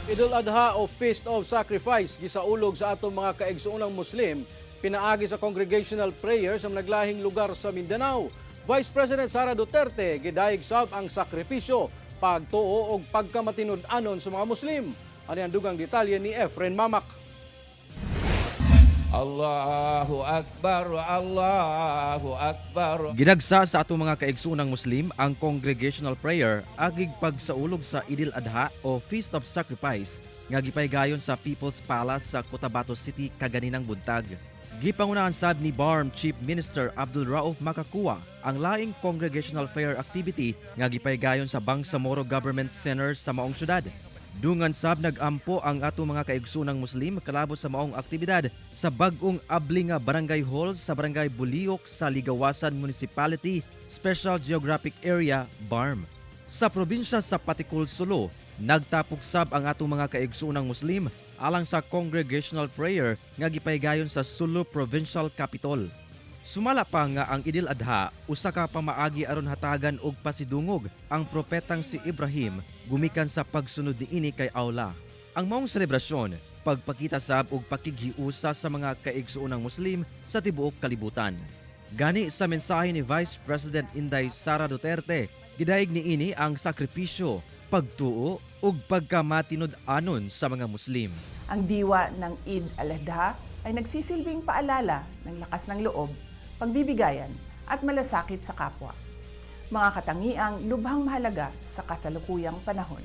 Eid'l Adha o Feast of Sacrifice gisaulog sa atong mga kaigsuunang Muslim pinaagi sa congregational prayer sa naglahing lugar sa Mindanao. Vice President Sara Duterte gidayeg sab ang sakripisyo, pagtuo og pagkamatinud-anon sa mga Muslim. Ano ang dugang detalye ni Efren Mamak. Allahu Akbar, Allahu Akbar. Ginagsa sa atong mga kaigsuunang Muslim ang congregational prayer agig pagsaulog sa Eid'l Adha o Feast of Sacrifice nga gipaygayon sa People's Palace sa Cotabato City kaganinang buntag. Gipangunahan sab ni BARM Chief Minister Abdul Rauf Makakua ang laing congregational prayer activity nga gipaygayon sa Bangsamoro Government Center sa maong syudad. Dungan sab nagampo ang ato mga kaigsuunang Muslim kalabot sa maong aktibidad sa bag-ong abli nga barangay hall sa barangay Buliok sa Ligawasan Municipality Special Geographic Area BARM. Sa probinsya sa Patikul, Sulu, nagtapok sab ang ato mga kaigsuunang Muslim alang sa congregational prayer nga gipaygayon sa Sulu Provincial Capital. Sumala pa nga ang Eid'l Adha, usa ka pamaagi aron hatagan og pasidungog ang propetang si Ibrahim gumikan sa pagsunod niini kay Allah. Ang maong selebrasyon, pagpakita sab og pakighiusa sa mga kaigsuunang Muslim sa tibuok kalibutan. Gani sa mensahe ni Vice President Inday Sara Duterte, gidayeg niini ang sakripisyo, pagtuo ug pagkamatinud-anon sa mga Muslim. Ang diwa ng Eid'l Adha ay nagsisilbing paalala ng lakas ng loob, pagbibigayan at malasakit sa kapwa. Mga katangiang lubhang mahalaga sa kasalukuyang panahon.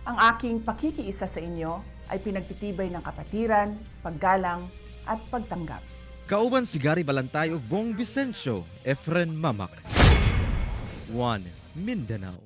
Ang aking pakikiisa sa inyo ay pinagtitibay ng kapatiran, paggalang at pagtanggap. Kauban si Gary Balantay ug Bong Vicencio, Efren Mamak. 1 Mindanao.